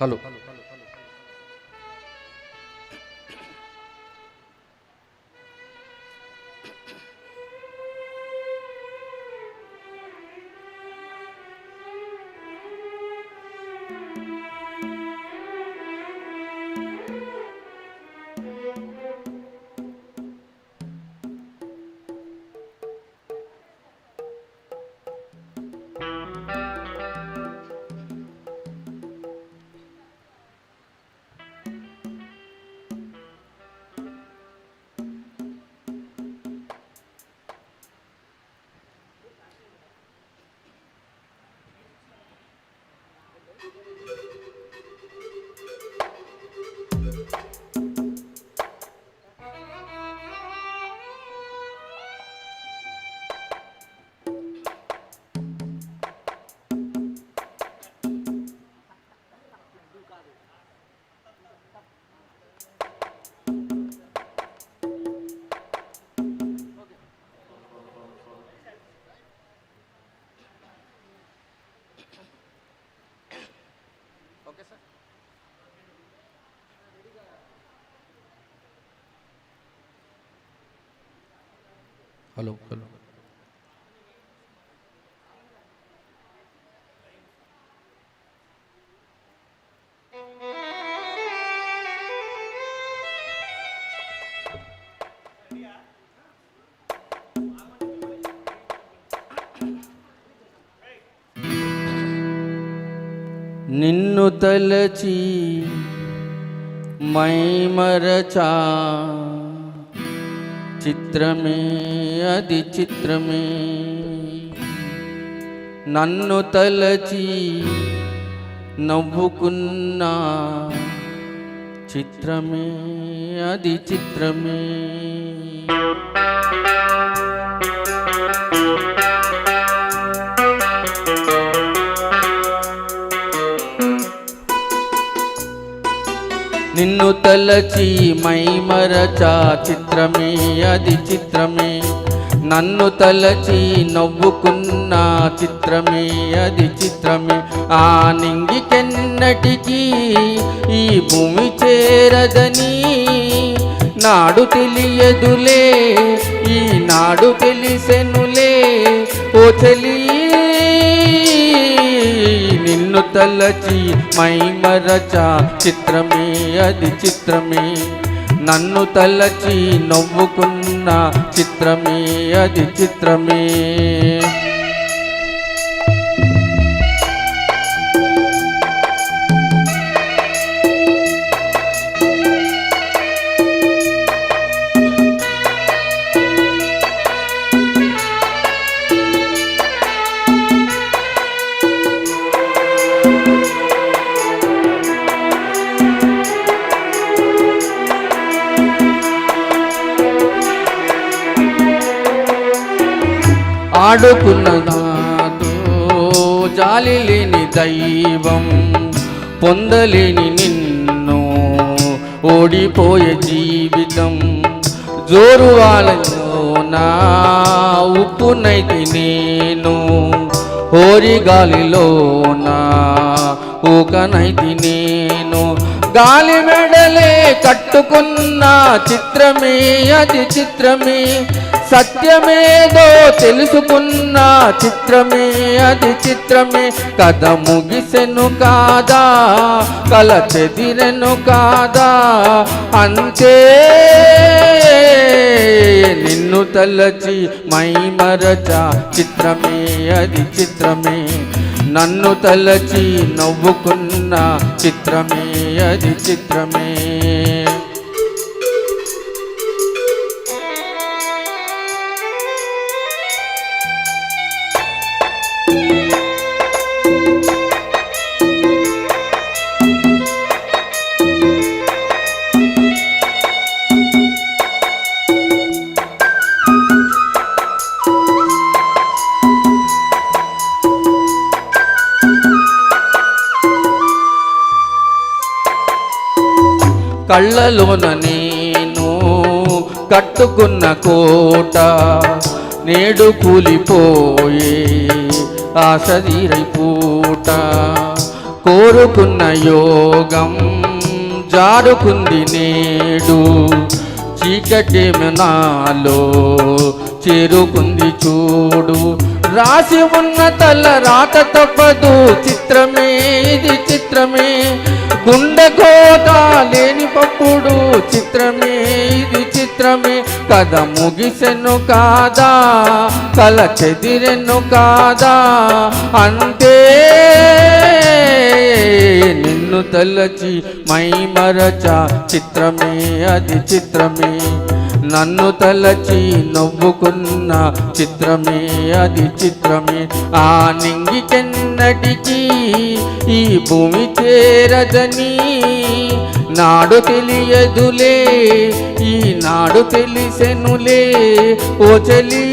Hello okay sir. Hello hello నిన్ను తలచి మైమరచా చిత్రమే అది చిత్రమే, నన్ను తలచి నవ్వుకున్నా చిత్రమే అది చిత్రమే. నిన్ను తలచి మైమరచా చిత్రమే అది చిత్రమే, నన్ను తలచి నవ్వుకున్న చిత్రమే అది చిత్రమే. ఆ నింగికెన్నటికీ ఈ భూమి చేరదని నాడు తెలియదులే, ఈనాడు తెలిసెనులే ఓ చలి. నిన్ను తలచి మైమరచా చిత్రమే అది చిత్రమే, నన్ను తలచి నవ్వుకున్న చిత్రమే అది చిత్రమే. ఆడుకున్న నాతో జాలి లేని దైవం, పొందలేని నిన్ను ఓడిపోయే జీవితం. జోరు వాళ్ళలో నా ఉప్పునైతే నేను, హోరి గాలిలో నా ఊకనైతే నేను. గాలి మెడలే కట్టుకున్న చిత్రమే అది చిత్రమే, సత్యమేదో తెలుసుకున్న చిత్రమే అది చిత్రమే. కథ ముగిసెను కాదా, కల చెదిరెను కాదా, అంతే. నిన్ను తలచి మైమరచా చిత్రమే అది చిత్రమే, నన్ను తలచి నవ్వుకున్న చిత్రమే అది చిత్రమే. కళ్ళలోన నేను కట్టుకున్న కోట నేడు కూలిపోయే ఆశదీరై పూట. కోరుకున్న యోగం జారుకుంది నేడు, చీకటేమి నాలో చేరుకుంది చూడు. రాసి ఉన్న తల రాత తప్పదు, చిత్రమే ఇది చిత్రమే. గుండె కోట లేని పప్పుడు, చిత్రమే ఇది చిత్రమే. కథ ముగిసెను కాదా, కల చెదిరెను కాదా, అంతే నిన్ను తలచి మై మరచ, చిత్రమే అది చిత్రమే. నన్ను తలచి నవ్వుకున్న, చిత్రమే అది చిత్రమే. ఆ నింగికెన్నటికి ఈ భూమి చేరదని నాడు తెలియదులే, ఈనాడు తెలిసెనులే. ఓ చలి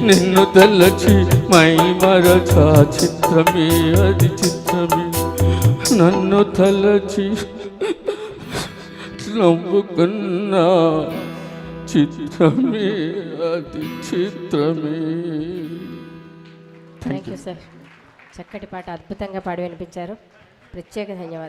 నిన్ను తలచి మై మరచ, చిత్రమే అది చిత్రమే. నన్ను తలచి నవ్వుకున్న, చిత్రమే అది చిత్రమే. Thank you sir. చక్కటి పాట అద్భుతంగా పాడి వినిపించారు. ప్రత్యేక ధన్యవాదాలు.